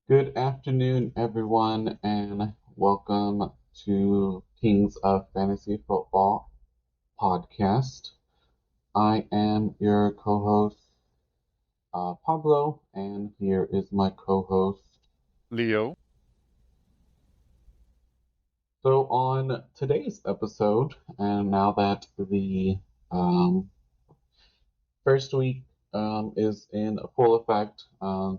Good afternoon, everyone, and welcome to Kings of Fantasy Football podcast. I am your co-host, Pablo, and here is my co-host. Leo. So, on today's episode, and now that the um, first week is in full effect,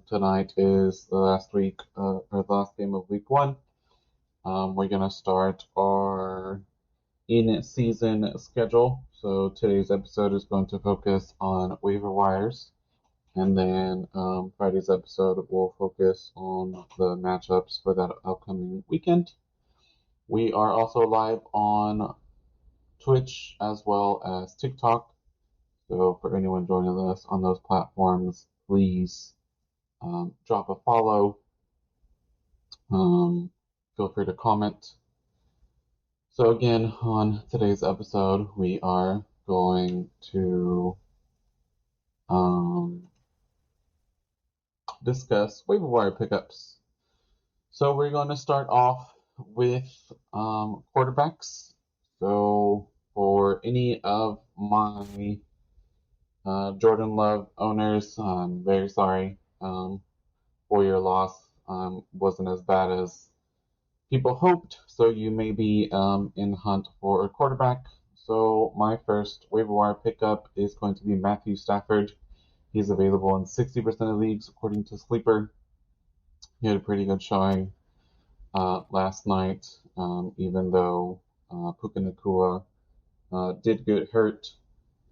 tonight is the last week, or the last game of week one. We're gonna start our in-season schedule. So today's episode is going to focus on waiver wires, and then Friday's episode will focus on the matchups for that upcoming weekend. We are also live on Twitch as well as TikTok. So for anyone joining us on those platforms, please drop a follow. Um, Feel free to comment. So again, on today's episode, we are going to um, discuss waiver wire pickups. So we're going to start off with quarterbacks. So for any of my Jordan Love owners, I'm very sorry for your loss. Wasn't as bad as people hoped. So you may be in hunt for a quarterback. So my first waiver wire pickup is going to be Matthew Stafford. He's available in 60% of leagues according to Sleeper. He had a pretty good showing last night, even though Puka Nakua did get hurt.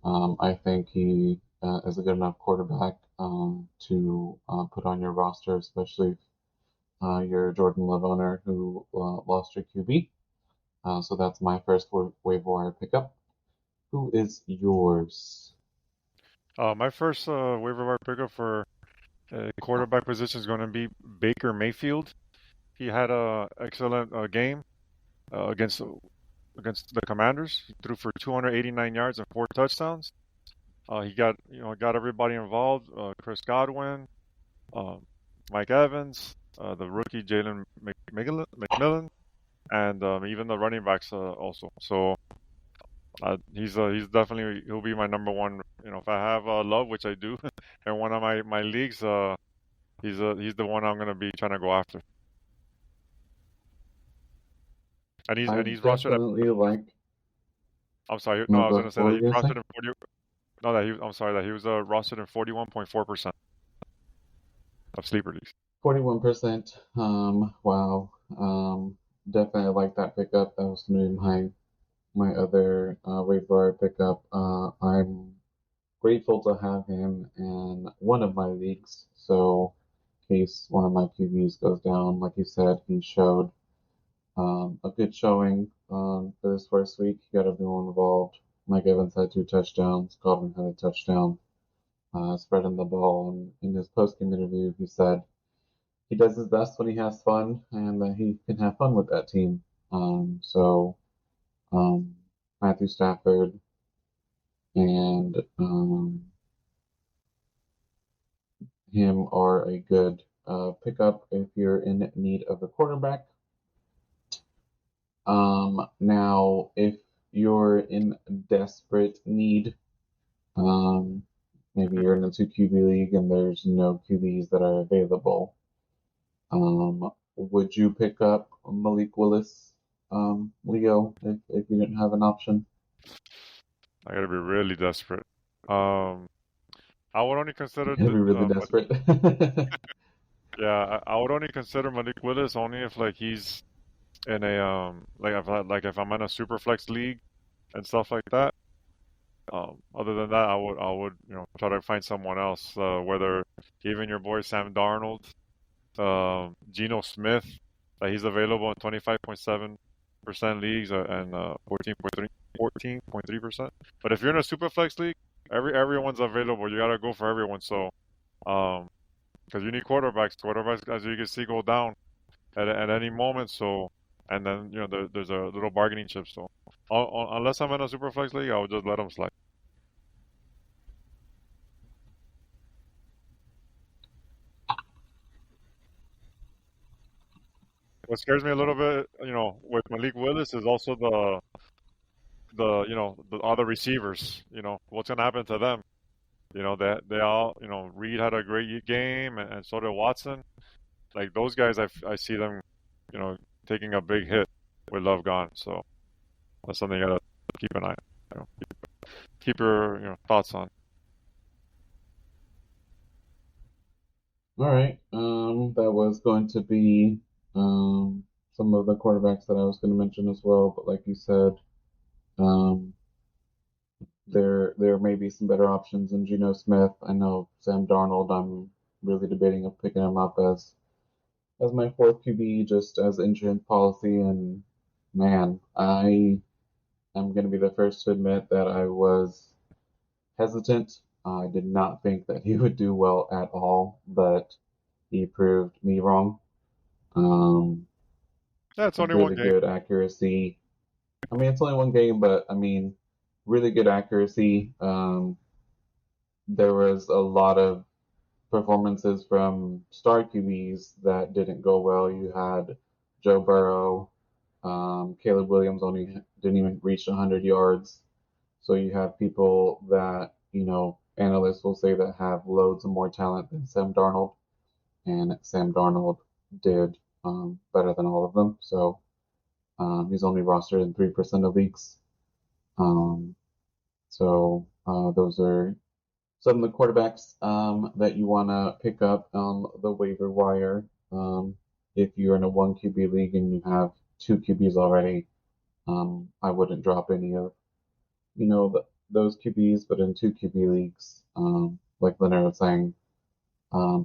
I think he is a good enough quarterback to put on your roster, especially if you're a Jordan Love owner who lost your QB. So that's my first waiver wire pickup. Who is yours? My first waiver wire pickup for quarterback position is going to be Baker Mayfield. He had a excellent game against the Commanders. He threw for 289 yards and 4 touchdowns. He got everybody involved. Chris Godwin, um, Mike Evans, the rookie Jalen McMillan, and even the running backs also. So he's definitely he'll be my number one. If I have Love, which I do, in one of my leagues, he's the one I'm gonna be trying to go after. I And he's rostered at. definitely like. I'm sorry, no, No, I was go. gonna say What that were he's you gonna say? rostered in 40. No, that he. I'm sorry that he was rostered in 41.4% of sleeper leagues. 41%. Wow. Definitely like that pickup. That was gonna be my other waiver wire pickup. I'm grateful to have him in one of my leagues. So, in case one of my QBs goes down, like you said, he showed a good showing for this first week. He got everyone involved. Mike Evans had 2 touchdowns. Godwin had a touchdown, spreading the ball. And in his post-game interview, he said he does his best when he has fun, and that he can have fun with that team. So um, Matthew Stafford and him are a good pickup if you're in need of a quarterback. Now, if you're in desperate need, um, maybe you're in a 2 QB league and there's no QBs that are available, would you pick up Malik Willis, Leo, if you didn't have an option? I gotta be really desperate. Um, I would only You consider gotta be really desperate. I would only consider Malik Willis only if like he's in a if I'm in a super flex league and stuff like that. Other than that, I would try to find someone else. Whether even your boy Sam Darnold, Geno Smith, that he's available in 25.7% leagues and 14.3%. But if you're in a super flex league, everyone's available. You gotta go for everyone. So um, because you need quarterbacks. Quarterbacks, as you can see, go down at any moment. So and then there's a little bargaining chip. So unless I'm in a super flex league, I would just let them slide. what scares me a little bit, with Malik Willis is also the other receivers. What's gonna happen to them? They all, Reed had a great game, and so did Watson. Like those guys, I see them, you know, taking a big hit with Love gone. So that's something you gotta keep an eye, keep your thoughts on. All right. That was going to be some of the quarterbacks that I was going to mention as well. But like you said, um, there may be some better options in Geno Smith. I know Sam Darnold. I'm really debating of picking him up as my fourth QB, just as insurance policy. And man, I am going to be the first to admit that I was hesitant. I did not think that he would do well at all, but he proved me wrong. Um, Yeah, it's only one really game. good accuracy. I mean, it's only one game, but I mean, really good accuracy. There was a lot of performances from star QBs that didn't go well. You had Joe Burrow, Caleb Williams only didn't even reach 100 yards. So you have people that, analysts will say that have loads of more talent than Sam Darnold, and Sam Darnold did better than all of them. So he's only rostered in 3% of leagues. Um, so those are some of the quarterbacks that you want to pick up on the waiver wire. If you're in a one QB league and you have two QBs already, I wouldn't drop any of those QBs, but in two QB leagues, like Leonard was saying,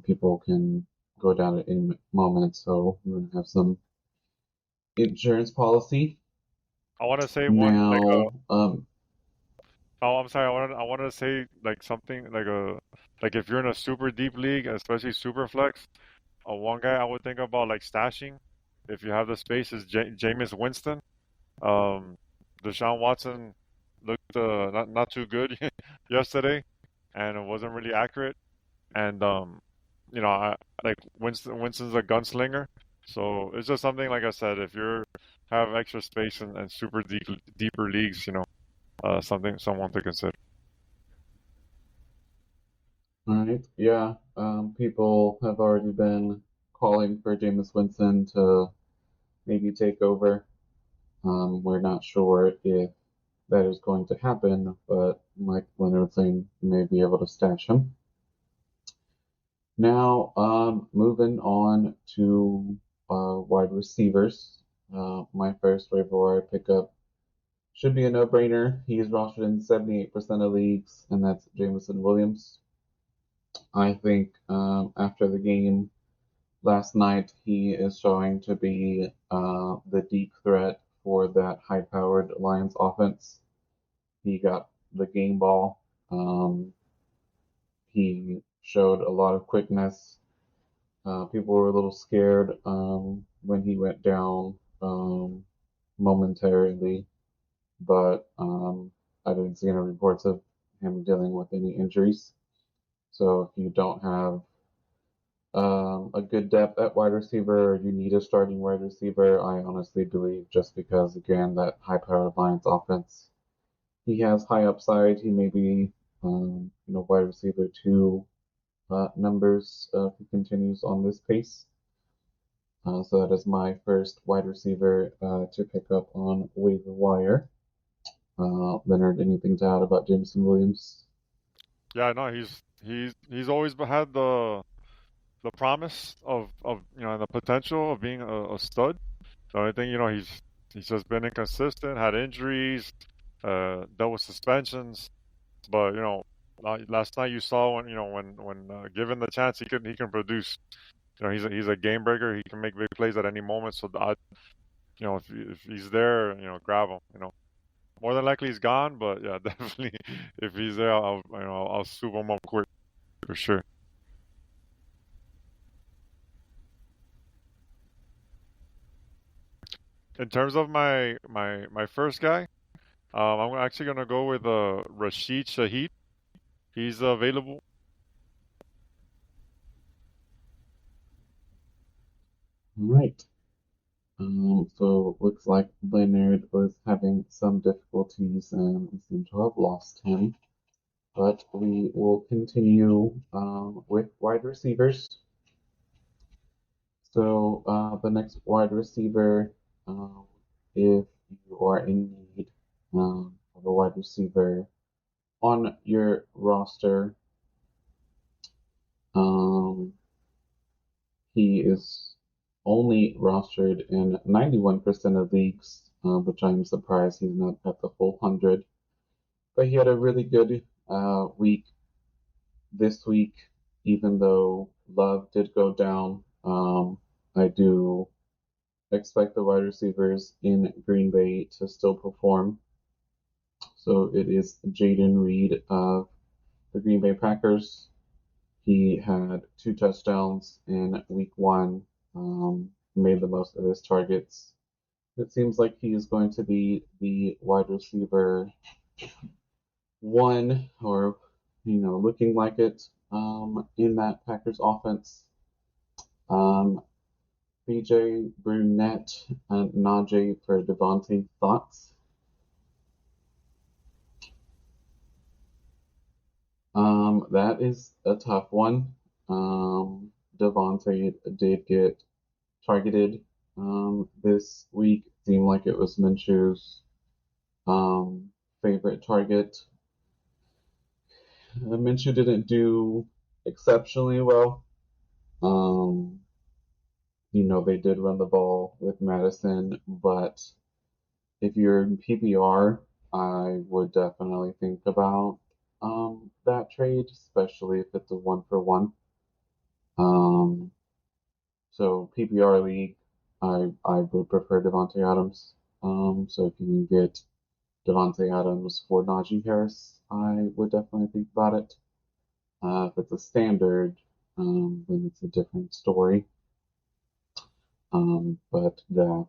people can go down at any moment. So you want to have some insurance policy. I want to say one like Now, oh, I'm sorry. I wanted to say like something like if you're in a super deep league, especially super flex, one guy I would think about like stashing, if you have the space, is Jameis Winston. Um, Deshaun Watson looked not too good yesterday, and it wasn't really accurate. And I like Winston's a gunslinger, so it's just something like I said. If you have extra space and super deeper leagues, someone to consider. all right, yeah, people have already been calling for Jameis Winston to maybe take over. We're not sure if that is going to happen, but like Leonard was saying, you may be able to stash him. Now, moving on to wide receivers. My first waiver wire pickup should be a no-brainer. He is rostered in 78% of leagues, and that's Jameson Williams. I think after the game last night, he is showing to be the deep threat for that high-powered Lions offense. He got the game ball. He showed a lot of quickness. People were a little scared when he went down momentarily, but I didn't see any reports of him dealing with any injuries. So if you don't have a good depth at wide receiver, or you need a starting wide receiver, I honestly believe just because, again, that high-powered Lions offense, he has high upside. He may be, wide receiver two numbers if he continues on this pace. So that is my first wide receiver to pick up on waiver wire. Leonard, anything to add about Jameson Williams? Yeah, no, he's always had the promise of and the potential of being a stud. The only thing, he's just been inconsistent, had injuries, dealt with suspensions. But last night you saw when given the chance, he can produce. He's a game breaker. He can make big plays at any moment. So if he's there, grab him. More than likely he's gone, but yeah, definitely if he's there, I'll swoop him up quick for sure. In terms of my first guy, I'm actually gonna go with Rashid Shaheed. He's available. All right. So looks like Leonard was having some difficulties and we seem to have lost him. But we will continue with wide receivers. So the next wide receiver, um, if you are in need of a wide receiver on your roster, um, he is only rostered in 91% of leagues, which I'm surprised he's not at the full 100. But he had a really good week this week, even though Love did go down. I do expect the wide receivers in Green Bay to still perform. So it is Jaden Reed of the Green Bay Packers. He had 2 touchdowns in week one, made the most of his targets. It seems like he is going to be the wide receiver one, or looking like it, in that Packers offense. Um, BJ Brunette and Najee for Devontae. Thoughts? That is a tough one. Devontae did get targeted this week. Seemed like it was Minshew's favorite target. Minshew didn't do exceptionally well. Um, they did run the ball with Madison, but if you're in PPR, I would definitely think about that trade, especially if it's a 1-for-1. Um, so PPR league, I would prefer Devontae Adams. So if you can get Devontae Adams for Najee Harris, I would definitely think about it. If it's a standard, then it's a different story. But that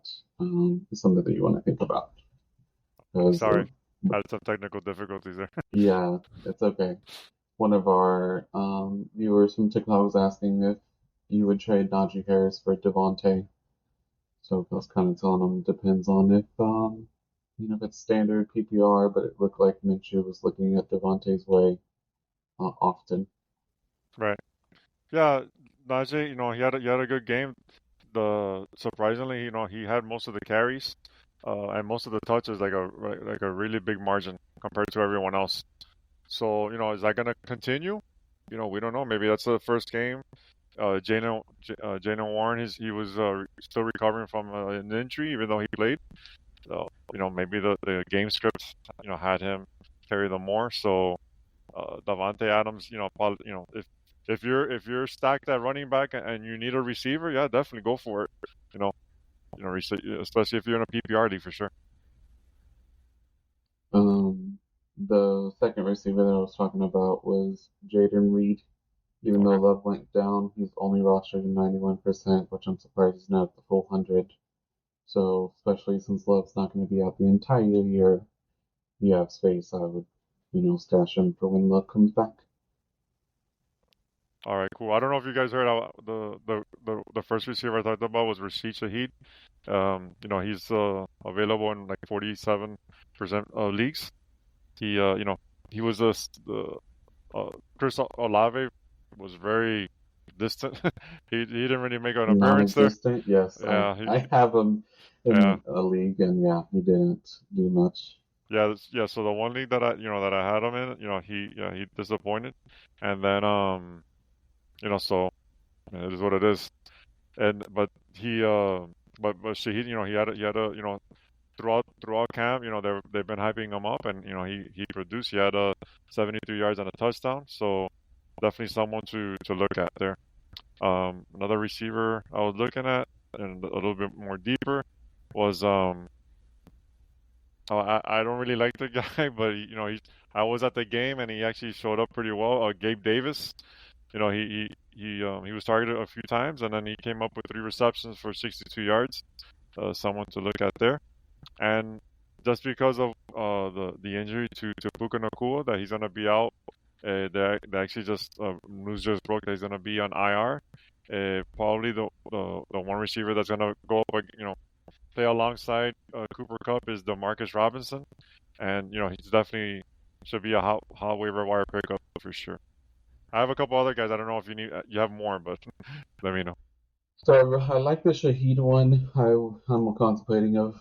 is something that you want to think about. Because, Sorry, had some technical difficulties there. yeah, it's okay. One of our viewers from TikTok was asking if you would trade Najee Harris for Devontae. So I was kind of telling him depends on if it's standard PPR, but it looked like Minshew was looking at Devontae's way often. Right. Yeah, Najee, he had a good game. The surprisingly, he had most of the carries, and most of the touches, like a really big margin compared to everyone else. So, is that gonna continue? We don't know. Maybe that's the first game. Jalen Warren, he was still recovering from an injury, even though he played. So, maybe the game script, had him carry them more. So, Davante Adams, if you're stacked at running back and you need a receiver, yeah, definitely go for it. You know, especially if you're in a PPR league for sure. The second receiver that I was talking about was Jaden Reed. Even though Okay. Love went down, he's only rostered in 91%, which I'm surprised he's not at the full 100. So, especially since Love's not going to be out the entire year, you have space. I would, stash him for when Love comes back. All right, cool. I don't know if you guys heard the first receiver I talked about was Rashid Shaheed. He's available in like 47% of leagues. He was the Chris Olave was very distant. He didn't really make an appearance there. Non-existent, yes. I Yeah, I have him yeah, in a league, and yeah, he didn't do much. yeah, yeah. So the one league that I had him in, he disappointed, and then so it is what it is. And but Shahid, he had a throughout camp, they've been hyping him up, and he produced. He had 73 yards and a touchdown, so definitely someone to look at there. Another receiver I was looking at and a little bit more deeper was I don't really like the guy, but I was at the game and he actually showed up pretty well. Gabe Davis, he was targeted a few times and then he came up with 3 receptions for 62 yards. Someone to look at there. And just because of the injury to Puka Nakua that he's gonna be out, they actually just news just broke that he's gonna be on IR. Probably the one receiver that's gonna go up, play alongside Cooper Kupp is Demarcus Robinson, and he's definitely should be a hot waiver wire pickup for sure. I have a couple other guys. I don't know if you have more, but let me know. So I like the Shaheed one. I'm contemplating of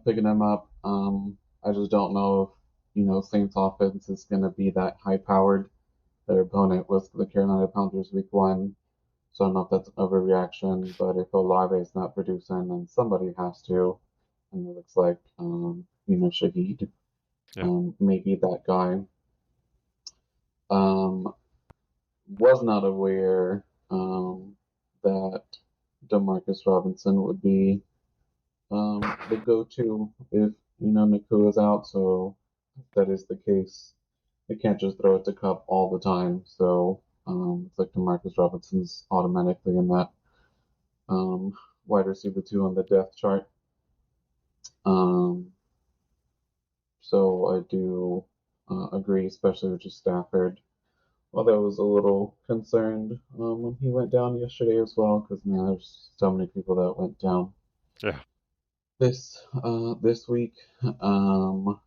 picking him up. I just don't know if Saints offense is going to be that high powered. Their opponent was the Carolina Panthers week one. So I don't know if that's an overreaction, but if Olave is not producing, then somebody has to. And it looks like, Shaheed, Yeah, maybe that guy. Um, was not aware that Demarcus Robinson would be the go-to if Nakua is out. So if that is the case, they can't just throw it to Cup all the time. So it's like Demarcus Robinson's automatically in that um, wide receiver two on the depth chart. Um, so I do agree, especially with just Stafford. Although I was a little concerned when he went down yesterday as well, because man, there's so many people that went down yeah. this week. Um,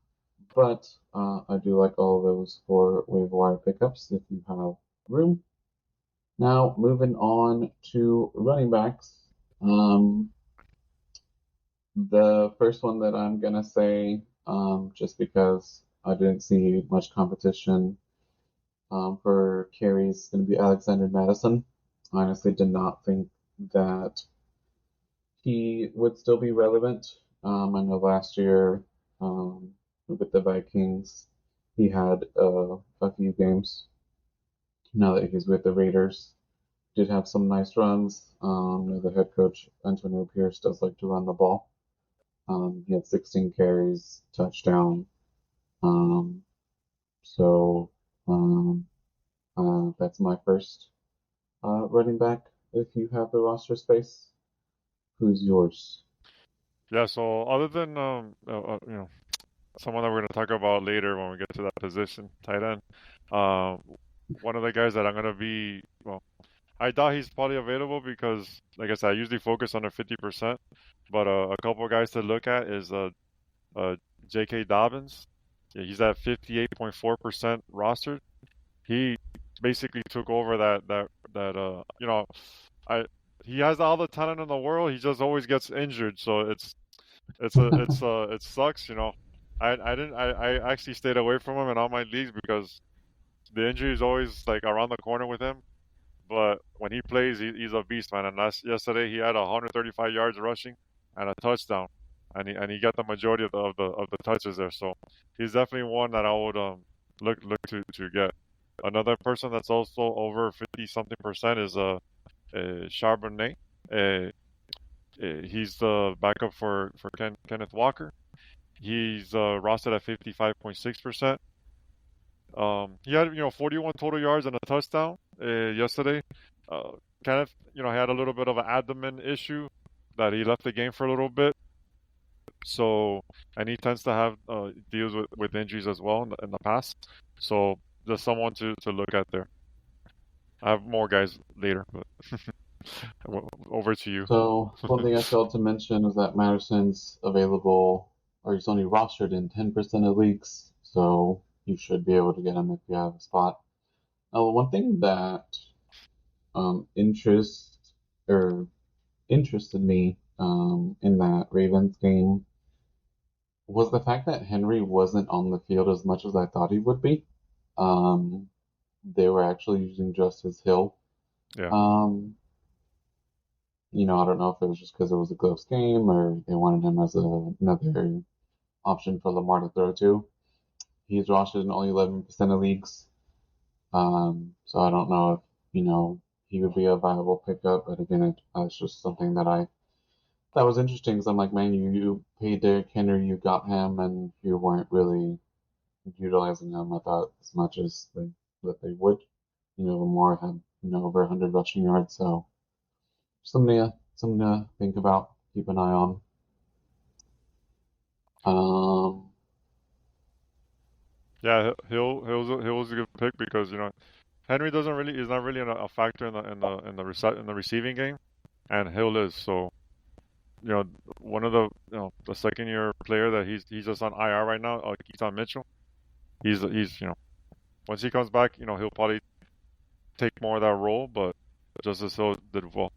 but I do like all of those for waiver wire pickups if you have room. Now moving on to running backs. Um, the first one that I'm gonna say, just because I didn't see much competition for carries, is going to be Alexander Madison. I honestly did not think that he would still be relevant. I know last year um, with the Vikings, he had a few games. Now that he's with the Raiders, did have some nice runs. The head coach Antonio Pierce does like to run the ball. He had 16 carries, touchdown. Um, so um, that's my first running back. If you have the roster space, who's yours? Yeah, so other than someone that we're gonna talk about later when we get to that position, tight end, um, one of the guys that I'm gonna be well, I doubt he's probably available because, like I said, I usually focus on the 50%. But a couple of guys to look at is uh J.K. Dobbins. Yeah, he's at 58.4% rostered. He basically took over that I he has all the talent in the world. He just always gets injured, so it sucks. I actually stayed away from him in all my leagues because the injury is always like around the corner with him. But when he plays, he's a beast, man. And yesterday he had 135 yards rushing and a touchdown, and he got the majority of the touches there. So he's definitely one that I would look to get. Another person that's also over 50 something percent is Charbonnet. Uh, he's the backup for Kenneth Walker. He's rostered at 55.6%. He had 41 total yards and a touchdown yesterday. Uh, Kenneth, had a little bit of an abdomen issue that he left the game for a little bit. So, and he tends to have deals with injuries as well in the past. So, just someone to look at there. I have more guys later, but over to you. So one thing I failed to mention is that Madison's available, or he's only rostered in 10% of leagues, so you should be able to get him if you have a spot. Now, one thing that interest or interested me in that Ravens game was the fact that Henry wasn't on the field as much as I thought he would be. Um, they were actually using Justice Hill. Yeah. Um, I don't know if it was just because it was a close game or they wanted him as another option for Lamar to throw to. He's rostered in only 11% of leagues. So I don't know if, he would be a viable pickup. But again, it's just something that was interesting because I'm like, man, you paid Derrick Henry, you got him, and you weren't really utilizing him, I thought, as much as that they would. Lamar had, over 100 rushing yards. So something to think about, keep an eye on. Um, Yeah, Hill's a good pick because Henry doesn't really is not really a factor in the receiving game, and Hill is. So one of the second year player that he's just on IR right now, Keaton Mitchell. He's once he comes back, he'll probably take more of that role, but Justice Hill did well.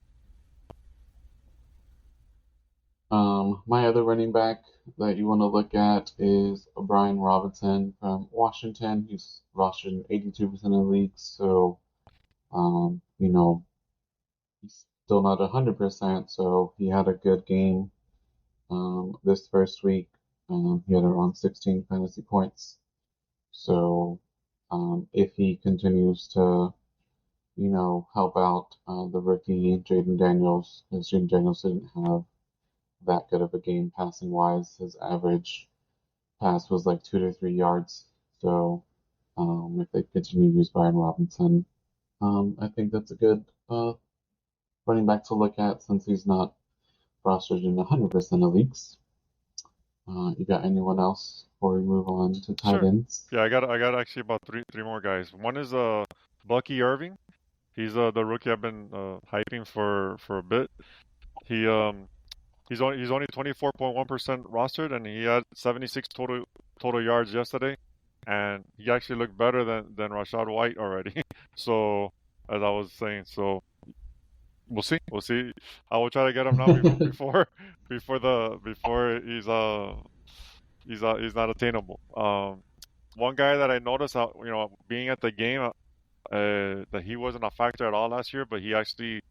My other running back that you want to look at is Brian Robinson from Washington. He's rostered in 82% of leagues, so he's still not 100%. So he had a good game this first week. He had around 16 fantasy points. So if he continues to help out the rookie Jaden Daniels, because Jaden Daniels didn't have that good of a game passing wise. His average pass was like 2 to 3 yards. So if they continue to use Brian Robinson, I think that's a good running back to look at since he's not rostered in 100% of leagues. You got anyone else before we move on to tight Sure. ends? Yeah, I got actually about three more guys. One is Bucky Irving. He's the rookie I've been hyping for a bit. He he's only 24.1% rostered, and he had 76 total yards yesterday, and he actually looked better than Rashad White already. So as I was saying, so we'll see. We'll see. I will try to get him now before he's not attainable. One guy that I noticed, being at the game, that he wasn't a factor at all last year, but he actually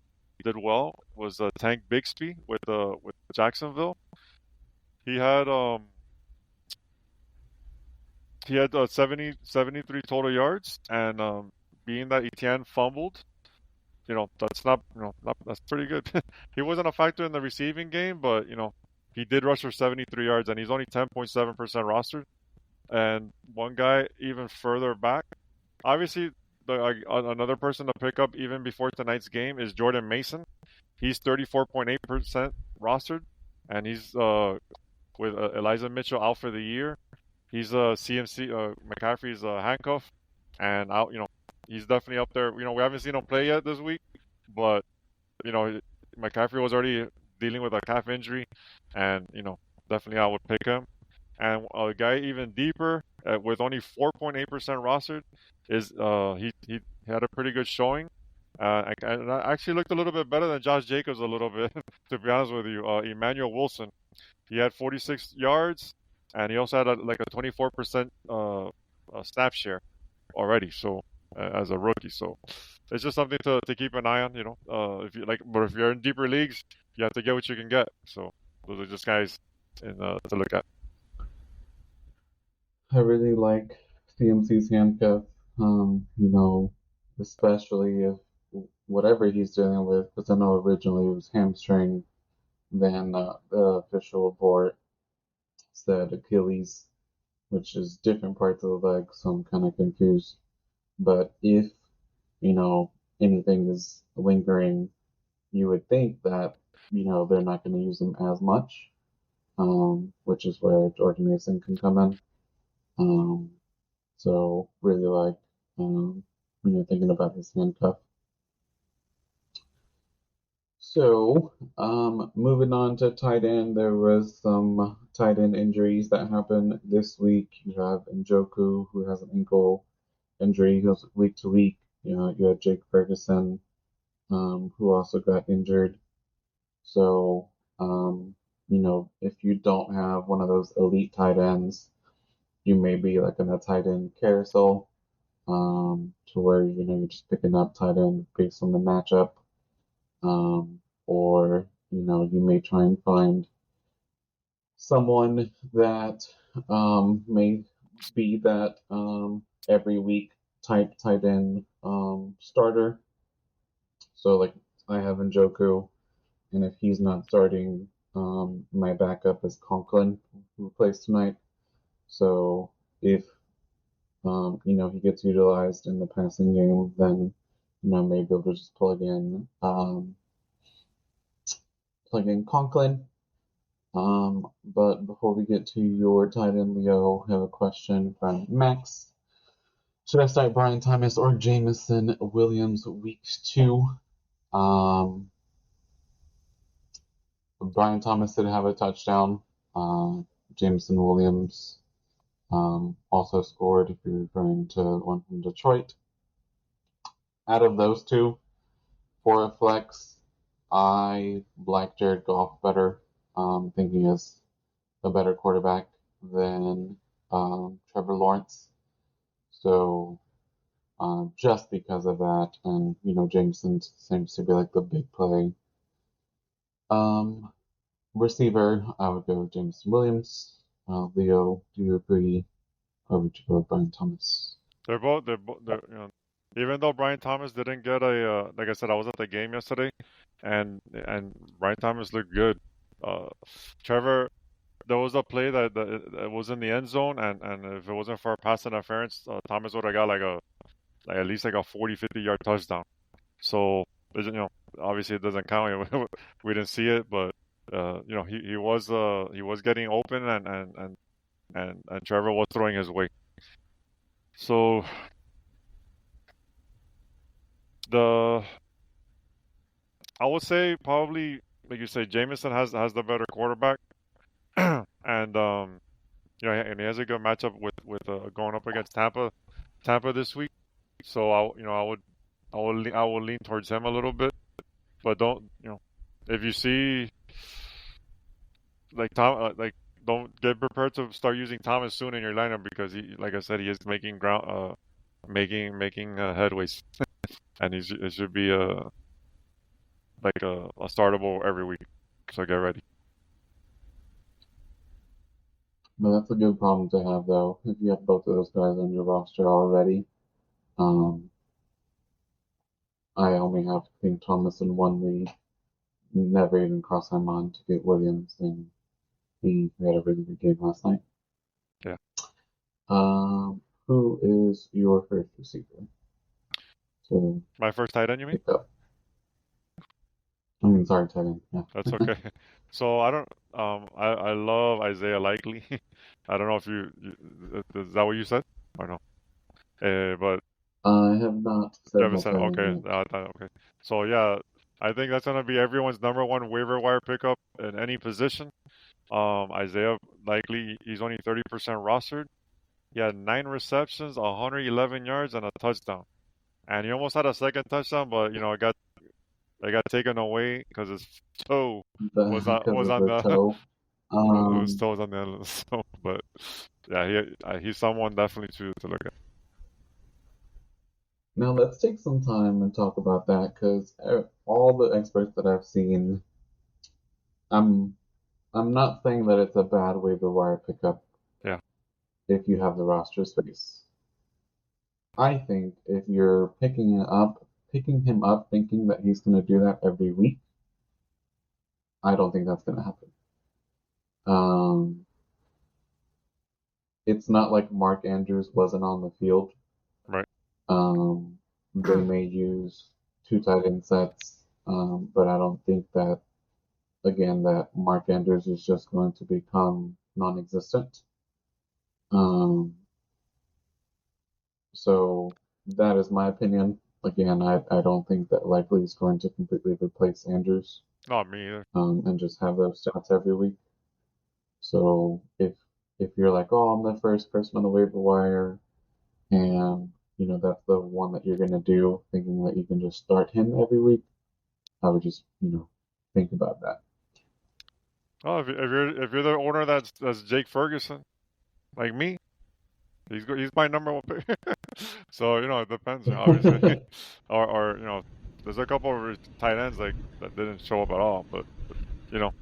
did well was Tank Bixby with Jacksonville. He had 73 total yards, and being that Etienne fumbled, that's that's pretty good. He wasn't a factor in the receiving game, but he did rush for 73 yards, and he's only 10.7% rostered. And one guy even further back, obviously, another person to pick up even before tonight's game is Jordan Mason. He's 34.8% rostered, and he's with Elijah Mitchell out for the year. He's CMC McCaffrey's handcuff, and out. He's definitely up there. We haven't seen him play yet this week, but McCaffrey was already dealing with a calf injury, and definitely I would pick him. And a guy even deeper with only 4.8% rostered is he had a pretty good showing. And I actually looked a little bit better than Josh Jacobs a little bit, to be honest with you. Emmanuel Wilson, he had 46 yards, and he also had like a 24% snap share already. So as a rookie, so it's just something to keep an eye on. But if you're in deeper leagues, you have to get what you can get. So those are just guys to look at. I really like CMC's handcuff. Especially if whatever he's dealing with, because I know originally it was hamstring, then the official report said Achilles, which is different parts of the leg, so I'm kind of confused. But if, anything is lingering, you would think that, they're not going to use him as much, which is where Jordan Mason can come in. So really like, thinking about his handcuff. So, moving on to tight end, there was some tight end injuries that happened this week. You have Njoku, who has an ankle injury. He goes week to week. You have Jake Ferguson, who also got injured. So, if you don't have one of those elite tight ends, you may be like in a tight end carousel, to where, you're just picking up tight end based on the matchup. Or, you may try and find someone that may be that every week type tight end starter. So, like, I have Njoku, and if he's not starting, my backup is Conklin, who plays tonight. So, if he gets utilized in the passing game, then maybe we'll just plug in Conklin. But before we get to your tight end, Leo, I have a question from Max. Should I start Brian Thomas or Jameson Williams week 2? Brian Thomas did have a touchdown. Jameson Williams also scored, if you're referring to one from Detroit. Out of those two, for a flex, I like Jared Goff better, thinking he is a better quarterback than Trevor Lawrence. So just because of that, and Jameson seems to be like the big play. Receiver, I would go with Jameson Williams. Leo, do you agree, or would you go with Brian Thomas? Even though Brian Thomas didn't get like I said, I was at the game yesterday, and Brian Thomas looked good. Uh, Trevor, there was a play that was in the end zone, and if it wasn't for a pass interference, Thomas would have got like at least like a 40, 50 yard touchdown. So, obviously it doesn't count. We didn't see it, but he was getting open, and Trevor was throwing his way. So the I would say probably like you say, Jameson has the better quarterback, and and he has a good matchup with going up against Tampa this week. So I will lean towards him a little bit, but don't if you see like don't get prepared to start using Thomas soon in your lineup because like I said, he is making headways, and it should be a startable every week. So get ready. But that's a good problem to have, though, if you have both of those guys on your roster already. Um, I only have King Thomas in one league. Never even crossed my mind to get Williams, and he had a really good game last night. Yeah. Who is your first receiver? So My first tight end, you mean? pick up. I mean, sorry, tight end. Yeah. That's okay. So I don't. I love Isaiah Likely. I don't know if is that what you said or no? But I have not you said haven't my said tight end okay. yet. Okay. So yeah, I think that's gonna be everyone's number one waiver wire pickup in any position. Isaiah Likely, he's only 30% rostered. He had 9 receptions, 111 yards, and a touchdown. And he almost had a second touchdown, but it got taken away because his toe Because was of on the the toe. his toe was on the end of the stone. But yeah, he's someone definitely to look at. Now let's take some time and talk about that because all the experts that I've seen, I'm I'm not saying that it's a bad waiver wire pickup Yeah, if you have the roster space. I think if you're picking him up thinking that he's going to do that every week, I don't think that's going to happen. Um, it's not like Mark Andrews wasn't on the field. right. They may use two tight end sets, but I don't think that, again, that Mark Andrews is just going to become non-existent. Um, so that is my opinion. Again, I don't think that Likely is going to completely replace Andrews, Not me either. and just have those stats every week. So if you're like, oh, I'm the first person on the waiver wire, and that's the one that you're gonna do, thinking that you can just start him every week, I would just think about that. Oh, if you're the owner that's Jake Ferguson, like me, he's my number one pick. So it depends, obviously. Or there's a couple of tight ends like that didn't show up at all, but you know,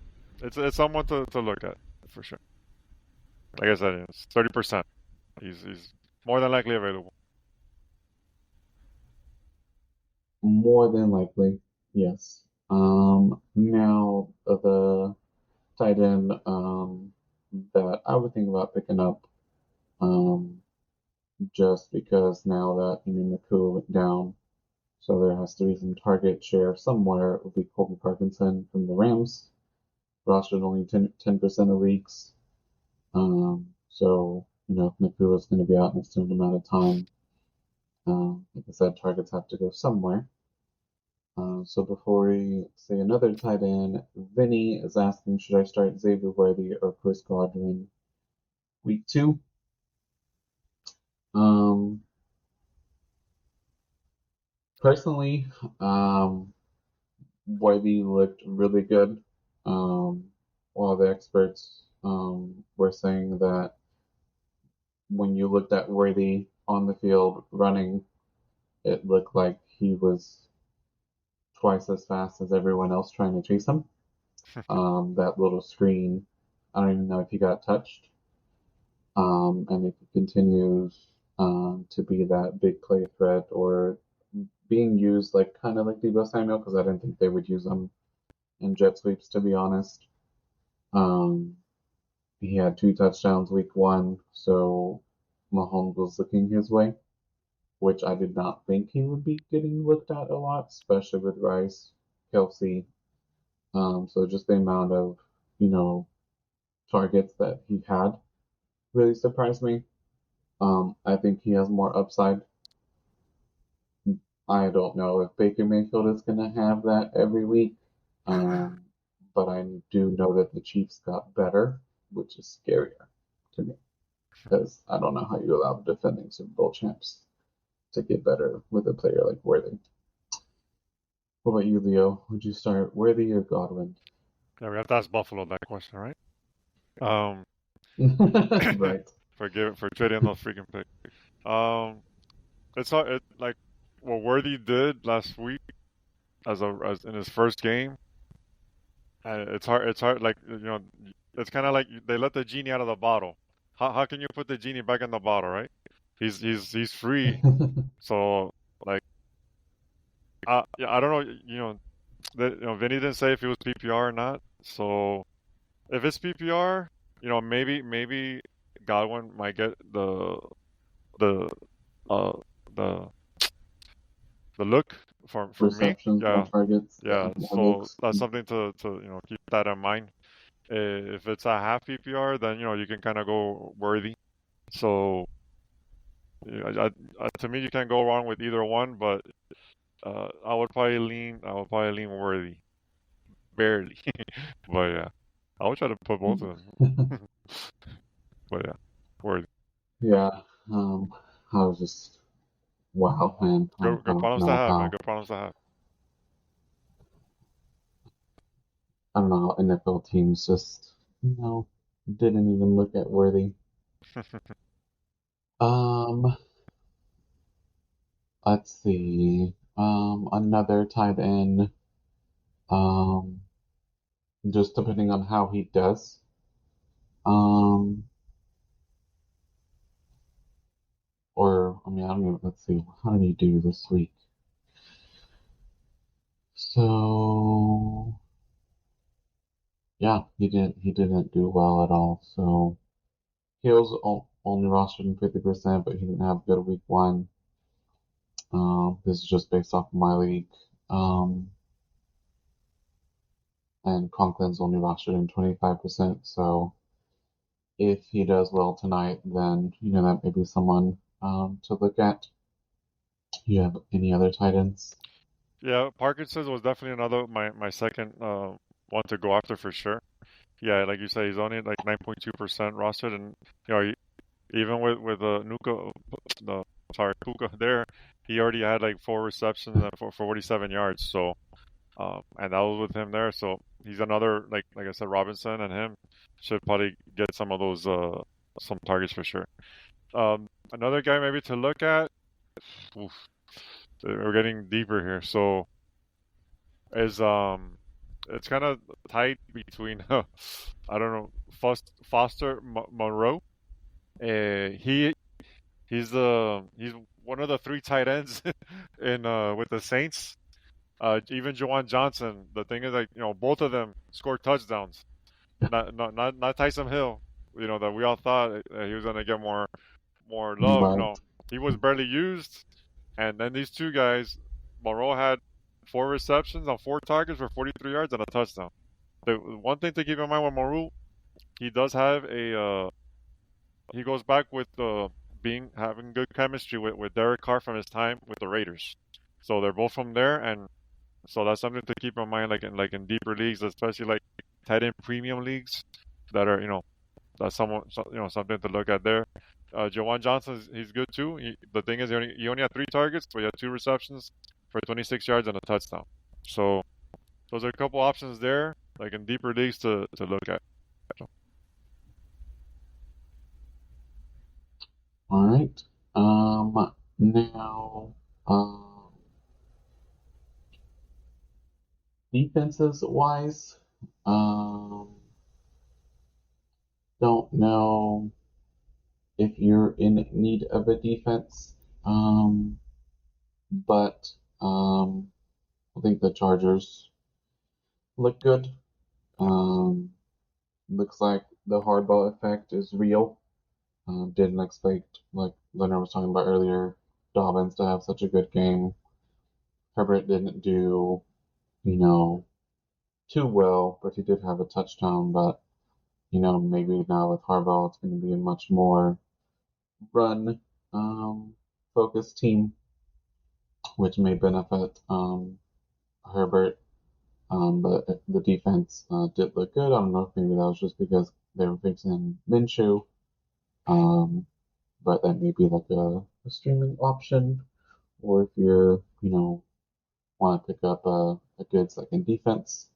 it's someone to look at for sure. Like I said, it's 30%. He's more than likely available. More than likely, yes. Now the tight end that I would think about picking up, um, just because now that Nakua went down, so there has to be some target share somewhere. It would be Colby Parkinson from the Rams, rostered only 10% of leagues. So if Nakua is going to be out in a certain amount of time, like I said, targets have to go somewhere. So before we say another tight end, Vinny is asking, should I start Xavier Worthy or Chris Godwin week 2? Um, Personally, Worthy looked really good. While the experts were saying that when you looked at Worthy on the field running, it looked like he was twice as fast as everyone else trying to chase him. That little screen, I don't even know if he got touched. And if he continues to be that big play threat or being used like kind of like Debo Samuel, because I didn't think they would use him in jet sweeps, to be honest. Um, he had 2 touchdowns week 1, so Mahomes was looking his way, which I did not think he would be getting looked at a lot, especially with Rice, Kelsey. So just the amount of, you know, targets that he had really surprised me. I think he has more upside. I don't know if Baker Mayfield is going to have that every week, um, but I do know that the Chiefs got better, which is scarier to me because I don't know how you allow the defending Super Bowl champs to get better with a player like Worthy. What about you, Leo? Would you start Worthy or Godwin? Yeah, we have to ask Buffalo that question, right? Um, Right. for trading those freaking picks. Um, it's hard. Like what Worthy did last week as in his first game. It's hard. It's hard. Like it's kind of like they let the genie out of the bottle. How can you put the genie back in the bottle, right? He's free. So like yeah, I don't know. Vinny didn't say if it was PPR or not. So if it's PPR, maybe Godwin might get the uh the the look from me. Receptions, more Yeah, targets, yeah, yeah. more So looks. that's something to keep that in mind. If it's a half PPR, then you can kind of go Worthy. So yeah, to me, you can't go wrong with either one. But I would probably lean Worthy barely. But yeah, I would try to put both of them. But yeah, Worthy. Yeah, I was just wow, man. I Good don't problems to know have, man. how Good problems to I don't know how NFL teams just didn't even look at Worthy. have. Um, let's see. Another tight end. Um, just depending on how he does. Um, or I mean, I don't even. Let's see. How did he do this week? So yeah, he didn't do well at all. So he was only rostered in 50%, but he didn't have a good week 1. This is just based off of my league. Um, and Conklin's only rostered in 25%. So if he does well tonight, then that may be someone to look at. You have any other tight ends? Yeah, Parkinson's was definitely another my second one to go after for sure. Yeah, like you said, he's only like 9.2% rostered, and even with Nuka, the sorry Puka there, he already had like 4 receptions and for 47 yards. So and that was with him there. So he's another like I said, Robinson and him should probably get some of those some targets for sure. Another guy maybe to look at. Oof, we're getting deeper here. So is it's kind of tight between I don't know Foster Monroe. He he's one of the 3 tight ends in with the Saints. Even Jawan Johnson. The thing is, like both of them scored touchdowns. Not Tyson Hill. That we all thought he was gonna get more love. Right. No, he was barely used. And then these 2 guys, Monroe had 4 receptions on 4 targets for 43 yards and a touchdown. The one thing to keep in mind with Monroe, he does have he goes back with being having good chemistry with Derek Carr from his time with the Raiders. So they're both from there, and So that's something to keep in mind, like in deeper leagues, especially like tight end premium leagues that are that's something to look at there. Jawan Johnson, he's good too. The thing is, he only had 3 targets, but he had 2 receptions for 26 yards and a touchdown. So those are a couple options there, like in deeper leagues to look at. All right. Now, defenses wise, um, don't know if you're in need of a defense, but I think the Chargers look good. Looks like the hardball effect is real. Didn't expect, like Leonard was talking about earlier, Dobbins to have such a good game. Herbert didn't do, you know, too well, but he did have a touchdown. But, maybe now with Harbaugh, it's going to be a much more run focused team, which may benefit Herbert. But the defense did look good. I don't know if maybe that was just because they were facing Minshew. But that may be like a streaming option, or if you're, want to pick up a good second defense.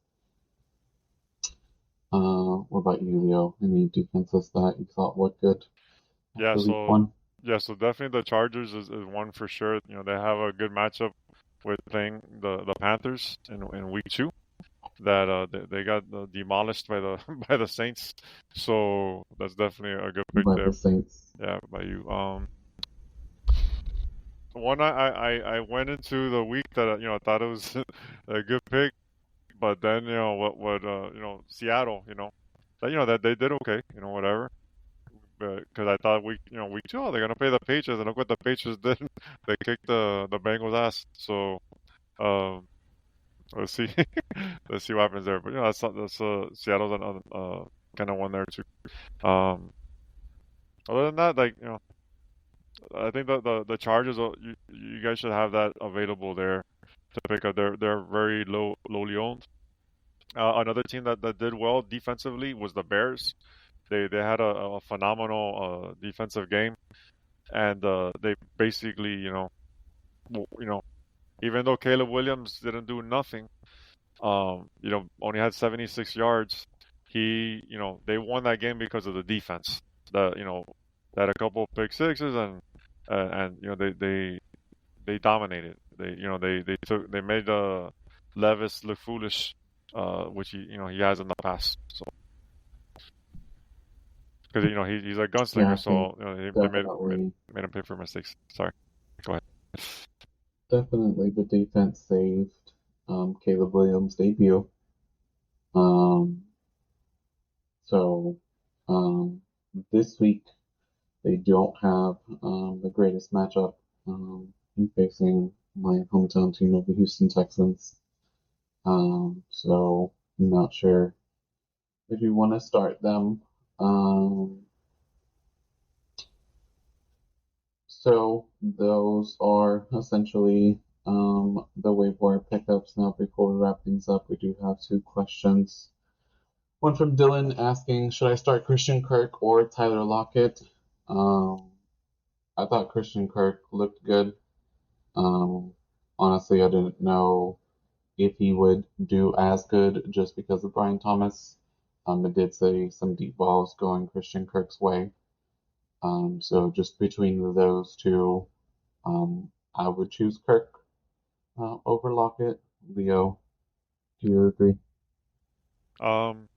What about you, Leo? Any defenses that you thought looked good Yeah, after week so one? definitely the Chargers is one for sure. They have a good matchup with playing the Panthers in week 2. That they got demolished by the by the Saints, so that's definitely a good pick By there. the Saints. Yeah, by you. One I went into the week that I thought it was a good pick, but then what Seattle that they did okay, whatever. Because I thought week 2, they're gonna play the Patriots, and look what the Patriots did. They kicked the Bengals ass. So um, let's see, let's see what happens there. But that's Seattle's kind of one there too. Um, Other than that, like I think the Chargers, you guys should have that available there to pick up. They're very lowly owned. Another team that did well defensively was the Bears. They had a phenomenal defensive game, and they basically even though Caleb Williams didn't do nothing, only had 76 yards. They won that game because of the defense. They had a couple of pick sixes, and they dominated. They made Levis look foolish, which he has in the past. So because he's a Yeah, I gunslinger, think so they definitely, made him pay for mistakes. Sorry, go ahead. definitely the defense saved Caleb Williams' debut. Um, so um, this week they don't have the greatest matchup in facing my hometown team of the Houston Texans. So I'm not sure if you want to start them. Um, so those are essentially the waiver pickups. Now, before we wrap things up, we do have 2 questions. One from Dylan asking, should I start Christian Kirk or Tyler Lockett? Um, I thought Christian Kirk looked good. Um, Honestly, I didn't know if he would do as good just because of Brian Thomas. It did say some deep balls going Christian Kirk's way. So just between those two, I would choose Kirk over Lockett. Leo, do you agree? Um,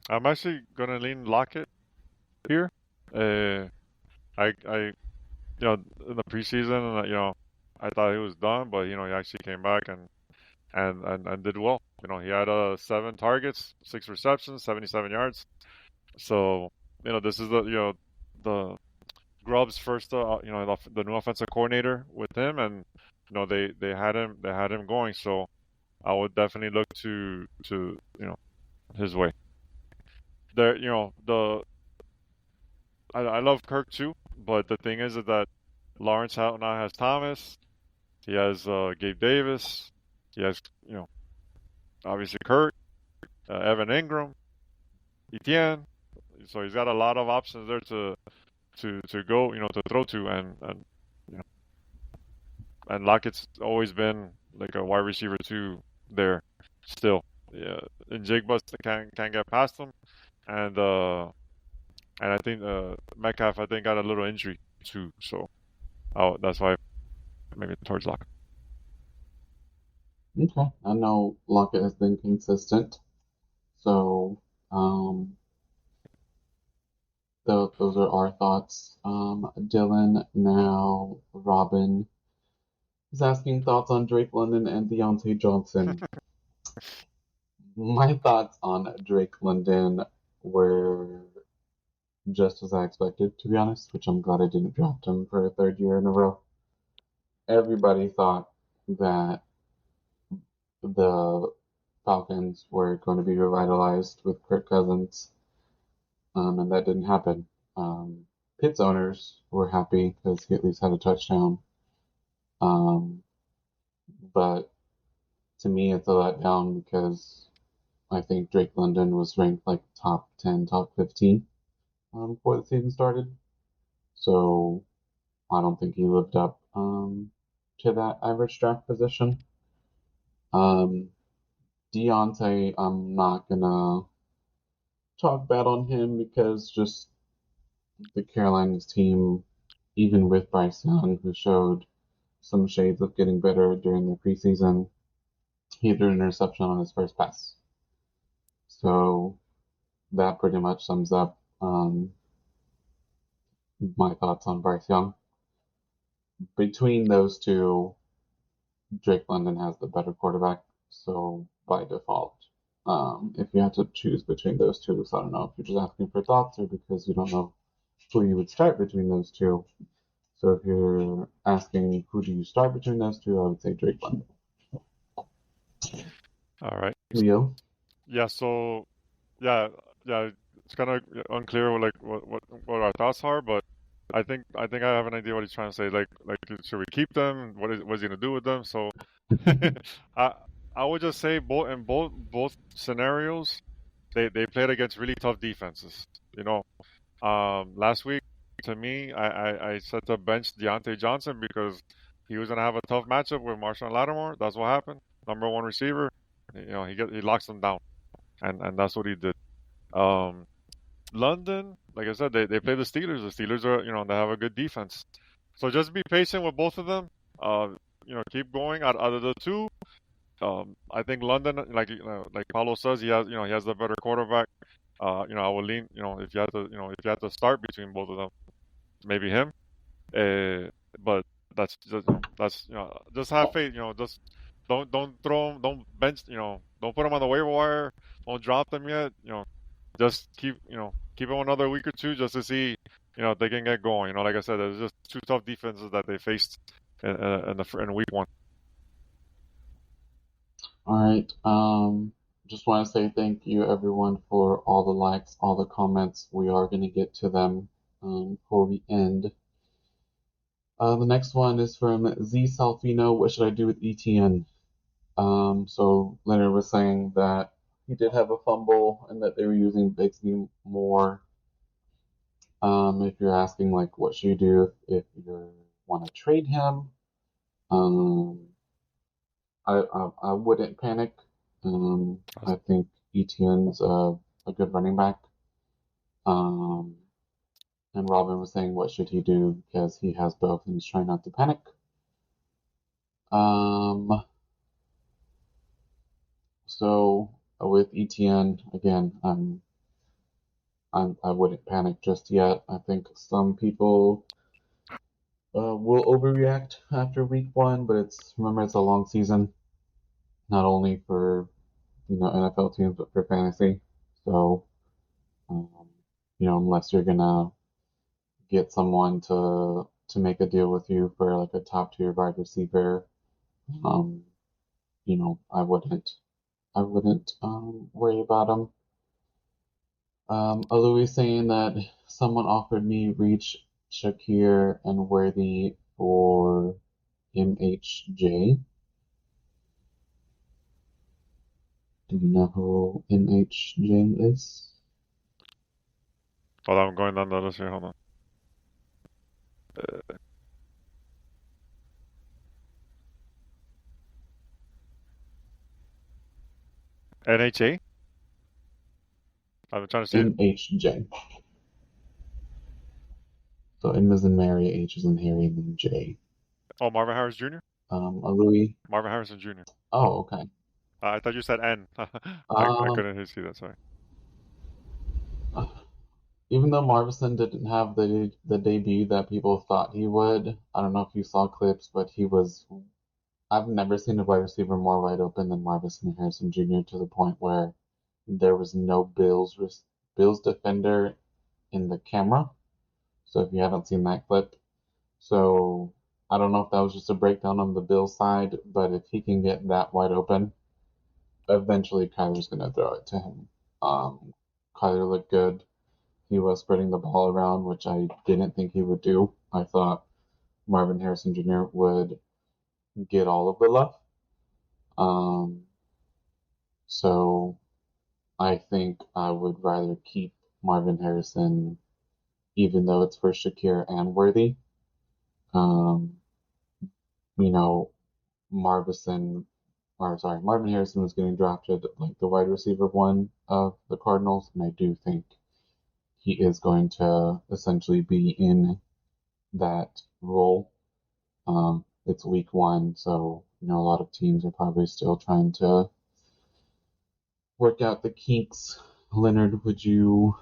I'm actually gonna lean Lockett here. Uh, I in the preseason, I thought he was done, but he actually came back and did well. He had 7 targets, 6 receptions, 77 yards. So this is the Grubb's first the new offensive coordinator with him, and they had him going. So I would definitely look to his way. There, I love Kirk too, but the thing is that Lawrence now has Thomas. He has Gabe Davis. He has obviously Kurt, Evan Ingram, Etienne. So he's got a lot of options there to go, to throw to, and you know, and Lockett's always been like a wide receiver too there still. Yeah, and Jake Bus can't get past him, and I think Metcalf I think got a little injury too, so that's why maybe towards Lockett. Okay. I know Lockett has been consistent, so those are our thoughts. Dylan, now Robin is asking thoughts on Drake London and Deontay Johnson. My thoughts on Drake London were just as I expected, to be honest, which I'm glad I didn't draft him for a third year in a row. Everybody thought that the Falcons were going to be revitalized with Kirk Cousins, and that didn't happen. Pitt's owners were happy because he at least had a touchdown, um, but to me, it's a letdown because I think Drake London was ranked like top 10, top 15 before the season started. So I don't think he lived up to that average draft position. Um, Deontay, I'm not gonna talk bad on him because just the Carolinas team, even with Bryce Young, who showed some shades of getting better during the preseason, he threw an interception on his first pass. So that pretty much sums up my thoughts on Bryce Young. Between those two, Drake London has the better quarterback, so by default, if you had to choose between those two, so I don't know if you're just asking for thoughts or because you don't know who you would start between those two. So if you're asking who do you start between those two, I would say Drake London. All right. Leo? Yeah. So yeah, yeah. It's kind of unclear like what our thoughts are, but I think I have an idea what he's trying to say. Like should we keep them? What's he gonna do with them? So I I would just say both scenarios they played against really tough defenses. You know, last week to me I set to bench Deontay Johnson because he was gonna have a tough matchup with Marshawn Lattimore. That's what happened. Number one receiver. He locks them down, and that's what he did. Um, London, like I said, they play the Steelers. The Steelers are, they have a good defense. So just be patient with both of them. Uh, keep going. Out of the two, I think London, like Paulo says, he has the better quarterback. I would lean, if you had to start between both of them, maybe him. But just have faith. Just don't throw him, don't bench, don't put him on the waiver wire, don't drop them yet. Just keep him another week or two just to see, if they can get going. Like I said, there's just two tough defenses that they faced in week one. All right. Just want to say thank you everyone for all the likes, all the comments. We are going to get to them before we end. The next one is from Z Salfino. What should I do with ETN? So Leonard was saying that he did have a fumble and that they were using Bigsby more. If you're asking like what should you do if you want to trade him, um, I wouldn't panic. I think ETN's a good running back. Um, and Robin was saying what should he do because he has both and he's trying not to panic. Um, so with ETN again, I wouldn't panic just yet. I think some people will overreact after week one, but remember it's a long season, not only for NFL teams but for fantasy. So um, unless you're gonna get someone to make a deal with you for like a top tier wide receiver, um, I wouldn't worry about them. Louis saying that someone offered me Reach, Shakir, and Worthy for MHJ. Do you know who MHJ is? Hold on, I'm going down the list here. Hold on. NHA? I'm trying to see it. MHJ. So M is in Mary, H is in Harry, and then J. Oh, Marvin Harris Jr.? A Louis. Marvin Harrison Jr. Oh, okay. I thought you said N. I Um, couldn't see that, sorry. Even though Marvison didn't have the debut that people thought he would, I don't know if you saw clips, but he was. I've never seen a wide receiver more wide open than Marvison Harrison Jr. to the point where there was no Bills defender in the camera. So if you haven't seen that clip, so I don't know if that was just a breakdown on the Bills side, but if he can get that wide open, eventually Kyler's gonna throw it to him. Kyler looked good. He was spreading the ball around, which I didn't think he would do. I thought Marvin Harrison Jr. would get all of the love. Um, so I think I would rather keep Marvin Harrison, even though it's for Shakir and Worthy. Um, you know, Marvin Harrison was getting drafted like the wide receiver one of the Cardinals, and I do think he is going to essentially be in that role. It's week one, so a lot of teams are probably still trying to work out the kinks. Leonard, would you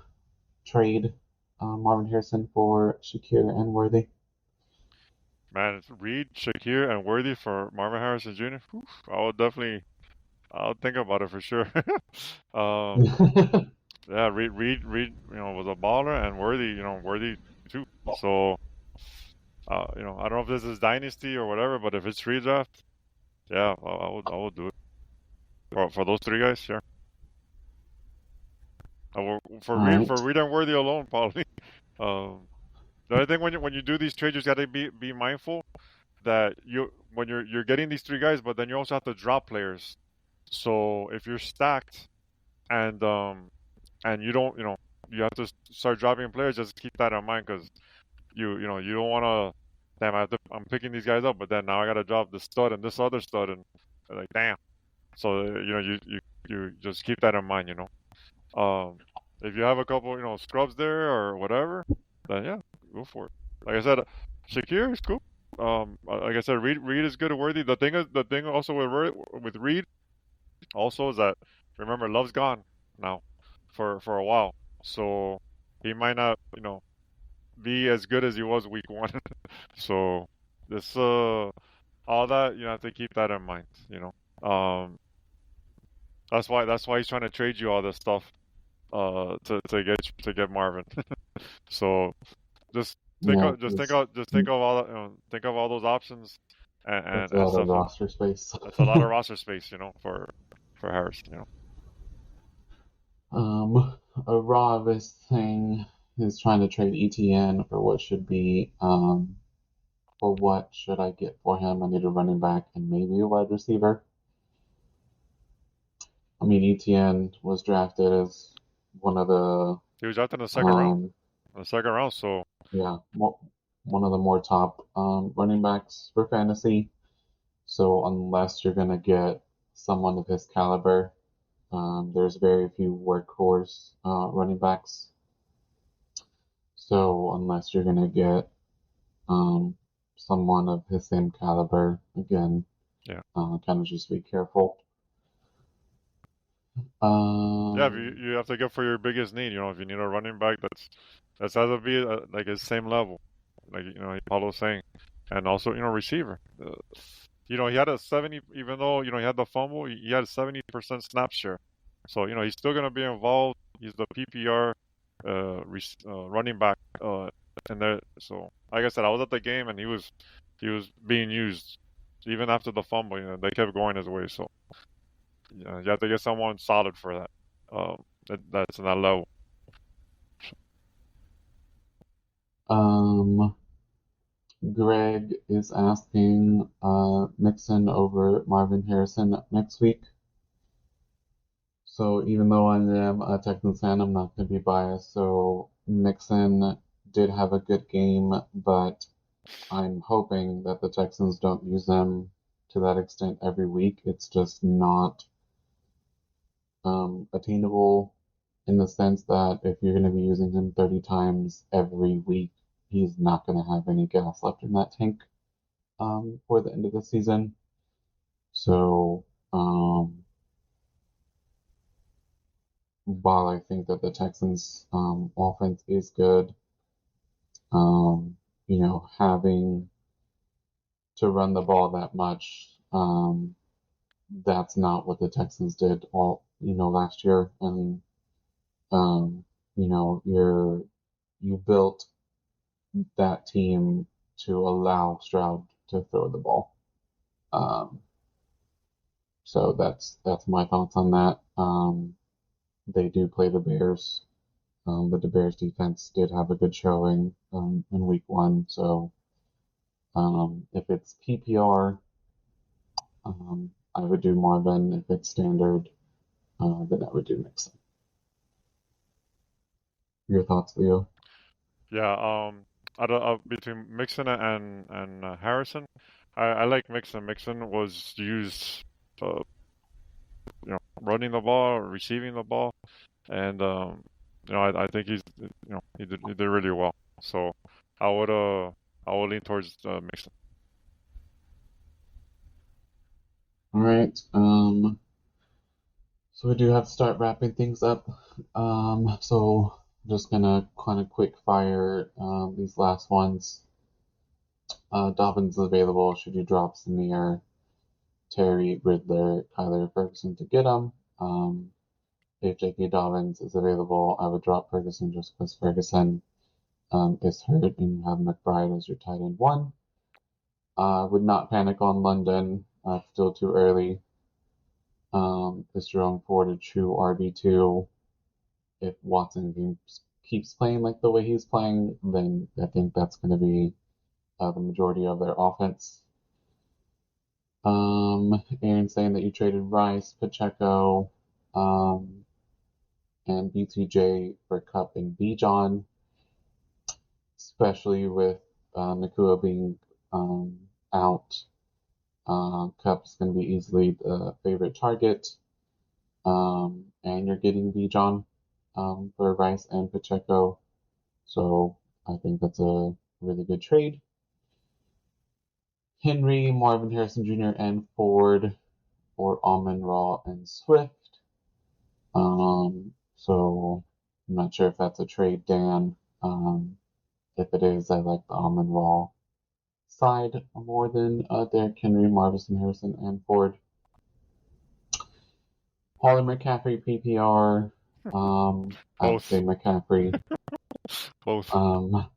trade Marvin Harrison for Shakir and Worthy? Man, it's Reed, Shakir, and Worthy for Marvin Harrison Jr. Whew, I'll think about it for sure. um, yeah, Reed, was a baller, and Worthy, Worthy too. So, I don't know if this is dynasty or whatever, but if it's redraft, yeah, I would do it for those three guys. Sure. All right. For Reed and Worthy alone, probably. Um, the other thing when you do these trades, you just gotta be mindful that when you're getting these three guys, but then you also have to drop players. So if you're stacked and you don't, you have to start dropping players. Just keep that in mind because you don't want to. Damn, I'm picking these guys up, but then now I gotta drop this stud and this other stud, and like damn. So you just keep that in mind. If you have a couple scrubs there or whatever, then yeah, go for it. Like I said, Shakir is cool. Like I said, Reed is good and worthy. The thing also with Reed also is that remember Love's gone now for a while, so he might not be as good as he was week one. So this all that you have to keep that in mind. That's why he's trying to trade you all this stuff to get Marvin. So just Yeah, think of all think of all those options that's a and lot of stuff. roster space. That's a lot of roster space, for Harris. A Raw is saying is trying to trade ETN for what should be for what should I get for him? I need a running back and maybe a wide receiver. I mean, ETN was drafted as one of the He was drafted in the second round. um In the second round, so yeah one of the more top running backs for fantasy. So unless you're gonna get someone of his caliber, there's very few workhorse running backs. So unless you're gonna get um, someone of his same caliber, again, yeah. kind of just be careful. Yeah, if Um, you have to get for your biggest need. If you need a running back that's has to be like his same level, like Paulo was saying, and also receiver. He had a 70, even though he had the fumble, he had a 70% snap share. So he's still gonna be involved. He's the PPR running back in there. So like I said, I was at the game and he was being used even after the fumble. They kept going his way. So you have to get someone solid for that. That's in that level. um, Greg is asking Mixon over Marvin Harrison next week. So even though I am a Texans fan, I'm not going to be biased. So Mixon did have a good game, but I'm hoping that the Texans don't use him to that extent every week. It's just not attainable in the sense that if you're going to be using him 30 times every week, he's not going to have any gas left in that tank for the end of the season. So while I think that the Texans offense is good, um, having to run the ball that much, that's not what the Texans did all last year. And um, you built that team to allow Stroud to throw the ball. Um, so that's my thoughts on that. They do play the Bears, but the Bears defense did have a good showing in week one. So if it's PPR, I would do Marvin. If it's standard, then I would do Mixon. Your thoughts, Leo? Yeah, between Mixon and Harrison, I like Mixon. Mixon was used, running the ball, receiving the ball, and I think he did really well. So I would uh I would lean towards Mixon. All right. So we do have to start wrapping things up. So I'm just gonna kind of quick fire these last ones. Dobbins is available. Should you drop Samir, Terry, Riddler, Kyler, Ferguson to get him? If J.K. Dobbins is available, I would drop Ferguson just because Ferguson is hurt and you have McBride as your tight end one. Would not panic on London. Still too early. Is Jerome Ford a true RB2? If Watson keeps playing like the way he's playing, then I think that's going to be the majority of their offense. Aaron saying that you traded Rice, Pacheco, um, and BTJ for Cup and Bijan, especially with Nakua being out. Cup's going to be easily the favorite target. And you're getting Bijan for Rice and Pacheco. So I think that's a really good trade. Henry, Marvin Harrison Jr., and Ford for Amon-Ra and Swift. So I'm not sure if that's a trade, Dan. If it is, I like the Amon-Ra side more than Derrick Henry, Marvin Harrison, and Ford. Holly McCaffrey, PPR. I would say Both, McCaffrey. both. Um,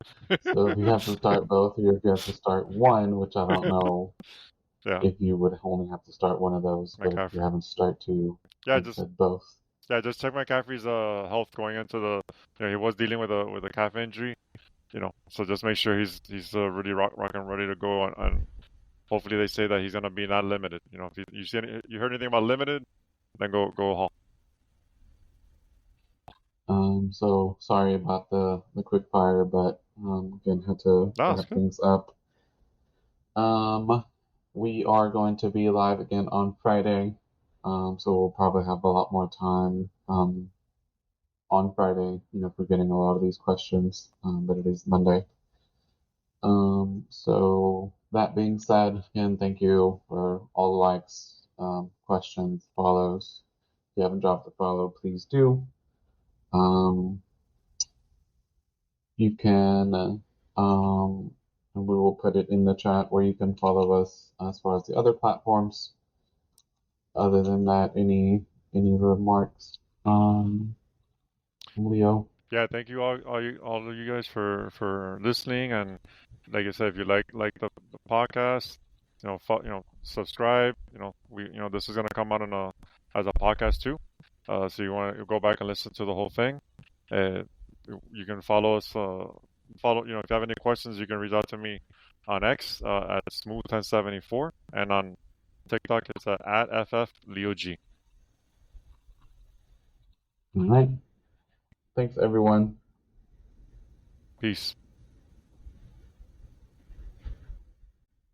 so if you have to start both, or if you have to start one, which I don't know Yeah, if you would only have to start one of those, but if you're McCaffrey. having to start two, Yeah, I'd just said both. yeah, just check McCaffrey's health going into the. He was dealing with a calf injury. So just make sure he's really rock and ready to go, and hopefully they say that he's gonna be not limited. If you heard anything about limited, then go haul. So sorry about the quick fire, but again had to No, it's wrap good. things up. Um, we are going to be live again on Friday, so we'll probably have a lot more time on Friday, for getting a lot of these questions, but it is Monday. So that being said, again, thank you for all the likes, questions, follows. If you haven't dropped a follow, please do. Um, you can, and we will put it in the chat where you can follow us as far as the other platforms. Other than that, any remarks, Leo? Yeah, thank you all of you guys for listening, and like I said, if you like the podcast, subscribe. This is gonna come out as a podcast too. So you want to go back and listen to the whole thing. Uh, you can follow us. If you have any questions, you can reach out to me on X at smooth1074, and on TikTok it's at ffleog. All right. Thanks, everyone. Peace.